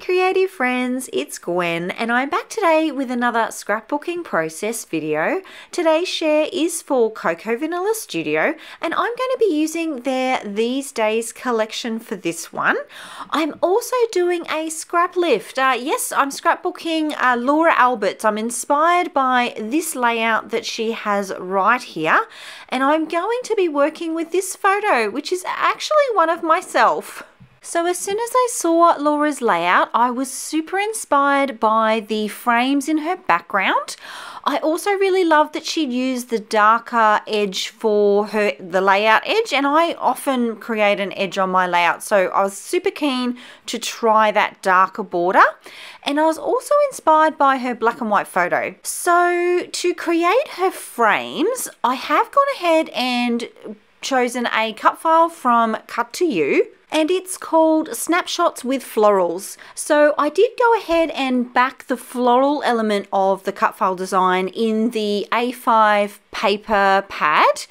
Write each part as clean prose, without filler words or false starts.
creative friends, it's Gwen and I'm back today with another scrapbooking process video. Today's share is for Cocoa Vanilla Studio and I'm going to be using their These Days collection for this one. I'm also doing a scrap lift. Yes, I'm scrapbooking Laura Alberts. I'm inspired by this layout that she has right here and I'm going to be working with this photo, which is actually one of myself. So as soon as I saw Laura's layout, I was super inspired by the frames in her background. I also really loved that she'd used the darker edge for the layout edge, and I often create an edge on my layout, so I was super keen to try that darker border. And I was also inspired by her black and white photo. So to create her frames, I have gone ahead and chosen a cut file from Cut to You. And it's called Snapshots with Florals. So I did go ahead and back the floral element of the cut file design in the A5 paper pad.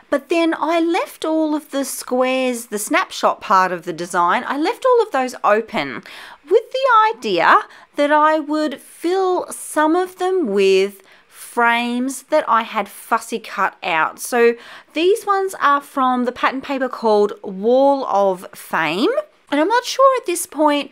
But then I left all of the squares, the snapshot part of the design, I left all of those open with the idea that I would fill some of them with frames that I had fussy cut out. So these ones are from the pattern paper called Wall of Fame. And I'm not sure at this point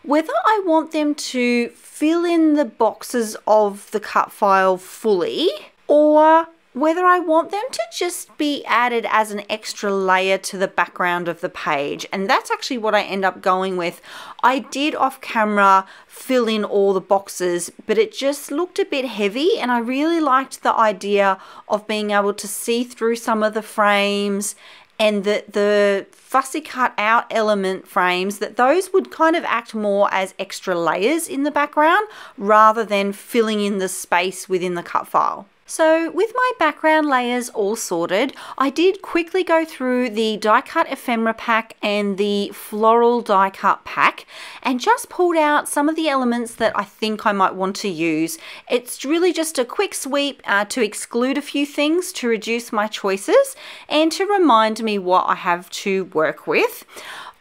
whether I want them to fill in the boxes of the cut file fully or whether I want them to just be added as an extra layer to the background of the page. And that's actually what I end up going with. I did off camera fill in all the boxes, but it just looked a bit heavy and I really liked the idea of being able to see through some of the frames and the fussy cut out element frames, that those would kind of act more as extra layers in the background rather than filling in the space within the cut file. So with my background layers all sorted, I did quickly go through the die cut ephemera pack and the floral die cut pack and just pulled out some of the elements that I think I might want to use. It's really just a quick sweep to exclude a few things to reduce my choices and to remind me what I have to work with.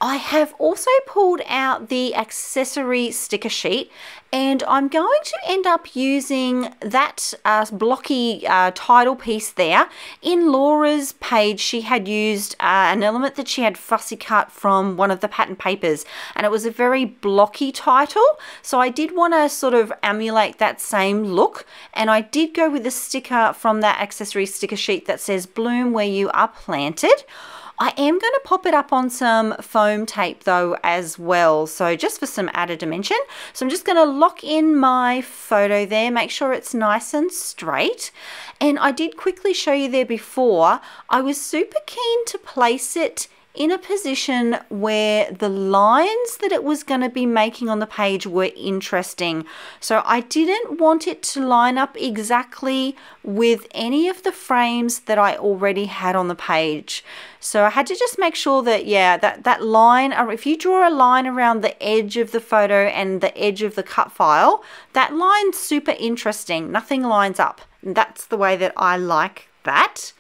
I have also pulled out the accessory sticker sheet and I'm going to end up using that blocky title piece there. In Laura's page, she had used an element that she had fussy cut from one of the pattern papers and it was a very blocky title. So I did want to sort of emulate that same look and I did go with a sticker from that accessory sticker sheet that says "Bloom where you are planted." I am going to pop it up on some foam tape though as well, so just for some added dimension. So I'm just going to lock in my photo there, make sure it's nice and straight. And I did quickly show you there before, I was super keen to place it in a position where the lines that it was going to be making on the page were interesting. So I didn't want it to line up exactly with any of the frames that I already had on the page. So I had to just make sure that, yeah, that line, if you draw a line around the edge of the photo and the edge of the cut file, that line's super interesting. Nothing lines up. That's the way that I like that.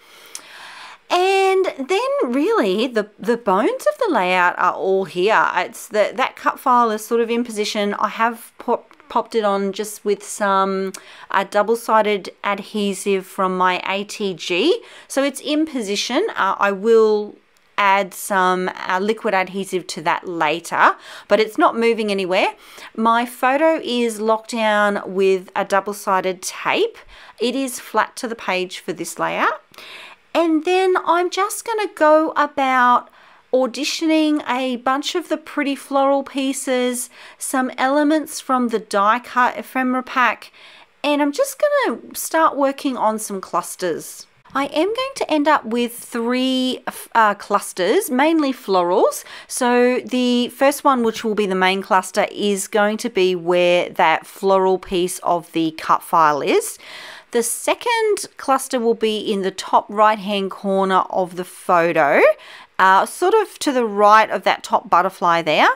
And then really the bones of the layout are all here. It's that cut file is sort of in position. I have popped it on just with some double-sided adhesive from my ATG. So it's in position. I will add some liquid adhesive to that later, but it's not moving anywhere. My photo is locked down with a double-sided tape. It is flat to the page for this layout. And then I'm just going to go about auditioning a bunch of the pretty floral pieces, some elements from the die cut ephemera pack, and I'm just going to start working on some clusters. I am going to end up with 3 clusters, mainly florals. So the first one, which will be the main cluster, is going to be where that floral piece of the cut file is. The second cluster will be in the top right hand corner of the photo, sort of to the right of that top butterfly there.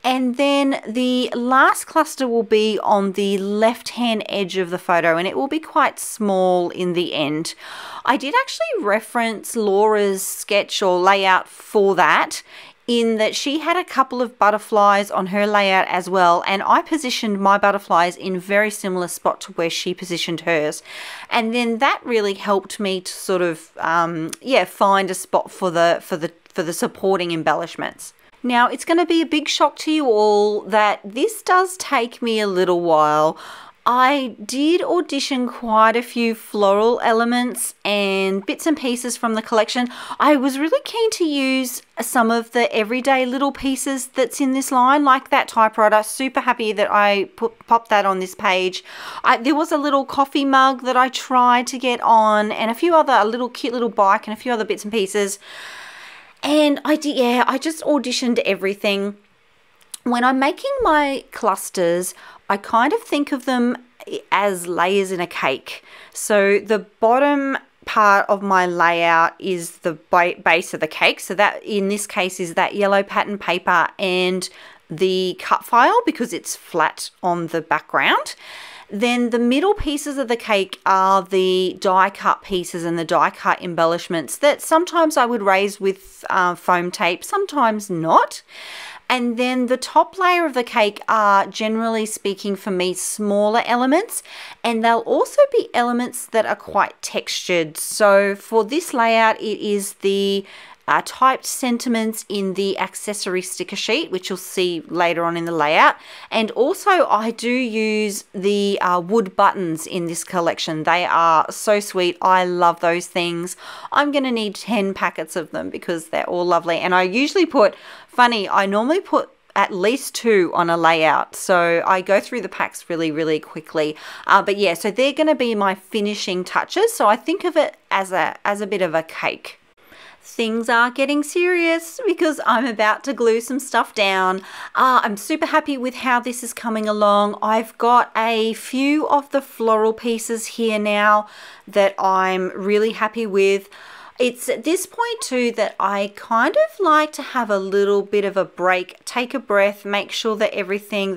And then the last cluster will be on the left hand edge of the photo and it will be quite small in the end. I did actually reference Laura's sketch or layout for that in that she had a couple of butterflies on her layout as well, and I positioned my butterflies in a very similar spot to where she positioned hers. And then that really helped me to sort of find a spot for the supporting embellishments. Now, it's going to be a big shock to you all that this does take me a little while. I did audition quite a few floral elements and bits and pieces from the collection. I was really keen to use some of the everyday little pieces that's in this line, like that typewriter. Super happy that I popped that on this page. There was a little coffee mug that I tried to get on, and a little cute little bike and a few other bits and pieces. And I just auditioned everything. When I'm making my clusters, I kind of think of them as layers in a cake. So the bottom part of my layout is the base of the cake. So that in this case is that yellow pattern paper and the cut file because it's flat on the background. Then the middle pieces of the cake are the die cut pieces and the die cut embellishments that sometimes I would raise with foam tape, sometimes not. And then the top layer of the cake are, generally speaking for me, smaller elements, and they'll also be elements that are quite textured. So for this layout, it is the typed sentiments in the accessory sticker sheet, which you'll see later on in the layout. And also I do use the wood buttons in this collection. They are so sweet. I love those things. I'm going to need 10 packets of them because they're all lovely. And I usually I normally put at least 2 on a layout, so I go through the packs really, really quickly. But yeah, so they're going to be my finishing touches. So I think of it as a bit of a cake. Things are getting serious because I'm about to glue some stuff down. I'm super happy with how this is coming along. I've got a few of the floral pieces here now that I'm really happy with. It's at this point too that I kind of like to have a little bit of a break, take a breath, make sure that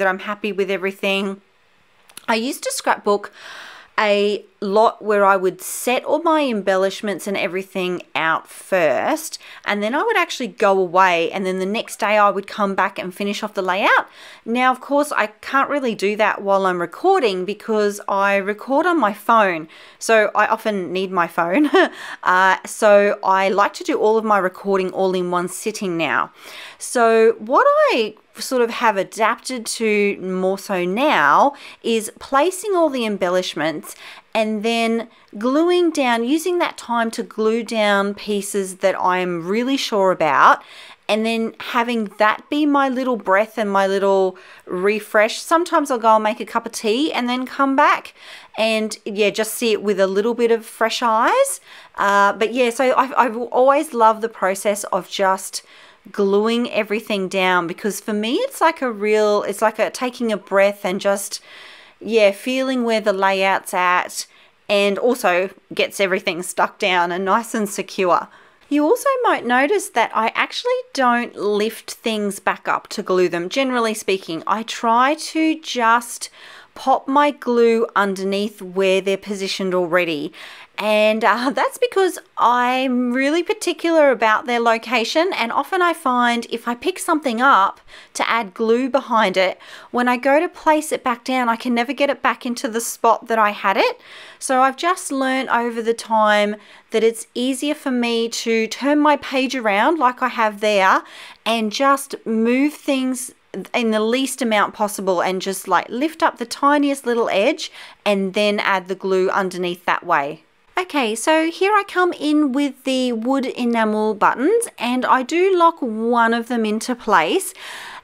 I'm happy with everything. I used to scrapbook a lot where I would set all my embellishments and everything out first, and then I would actually go away, and then the next day I would come back and finish off the layout. Now, of course, I can't really do that while I'm recording because I record on my phone, so I often need my phone. So I like to do all of my recording all in one sitting now. So what I sort of have adapted to more so now is placing all the embellishments and then gluing down, using that time to glue down pieces that I'm really sure about, and then having that be my little breath and my little refresh. Sometimes I'll go and make a cup of tea and then come back and just see it with a little bit of fresh eyes. But yeah, so I've always loved the process of just gluing everything down, because for me it's like taking a breath and just feeling where the layout's at, and also gets everything stuck down and nice and secure. You also might notice that I actually don't lift things back up to glue them. Generally speaking, I try to just pop my glue underneath where they're positioned already. And that's because I'm really particular about their location, and often I find if I pick something up to add glue behind it, when I go to place it back down, I can never get it back into the spot that I had it. So I've just learned over the time that it's easier for me to turn my page around like I have there and just move things in the least amount possible and just like lift up the tiniest little edge and then add the glue underneath that way. Okay, so here I come in with the wood enamel buttons, and I do lock one of them into place.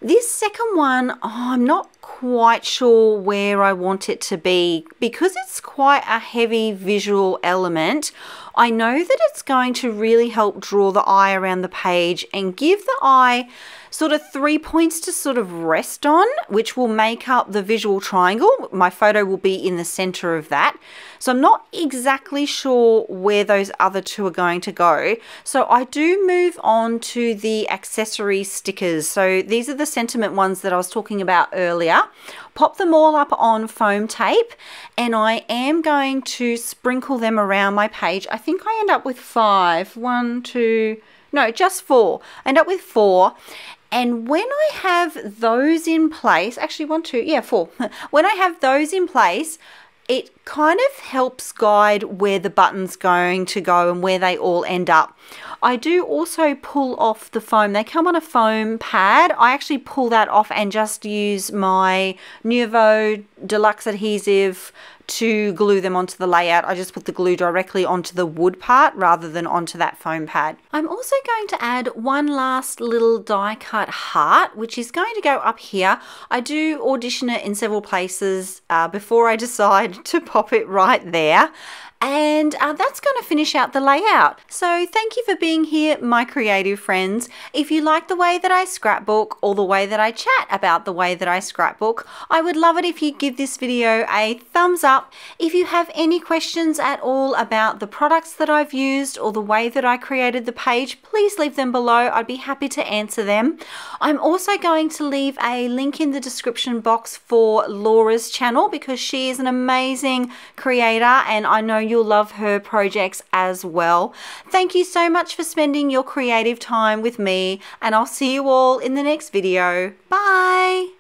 This second one, I'm not quite sure where I want it to be because it's quite a heavy visual element. I know that it's going to really help draw the eye around the page and give the eye sort of 3 points to sort of rest on, which will make up the visual triangle. My photo will be in the center of that. So I'm not exactly sure where those other 2 are going to go. So I do move on to the accessory stickers. So these are the sentiment ones that I was talking about earlier. Pop them all up on foam tape, and I am going to sprinkle them around my page. I think I end up with 5. 1, 2, No, just 4. I end up with 4. And when I have those in place, actually 1, 2, yeah, 4. When I have those in place, it kind of helps guide where the button's going to go and where they all end up. I do also pull off the foam. They come on a foam pad. I actually pull that off and just use my Nuvo Deluxe adhesive to glue them onto the layout. I just put the glue directly onto the wood part rather than onto that foam pad. I'm also going to add one last little die cut heart, which is going to go up here. I do audition it in several places before I decide to pop it right there. And that's going to finish out the layout. So thank you for being here, my creative friends. If you like the way that I scrapbook or the way that I chat about the way that I scrapbook, I would love it if you give this video a thumbs up. If you have any questions at all about the products that I've used or the way that I created the page, please leave them below. I'd be happy to answer them. I'm also going to leave a link in the description box for Laura's channel because she is an amazing creator and I know you'll love her projects as well. Thank you so much for spending your creative time with me, and I'll see you all in the next video. Bye!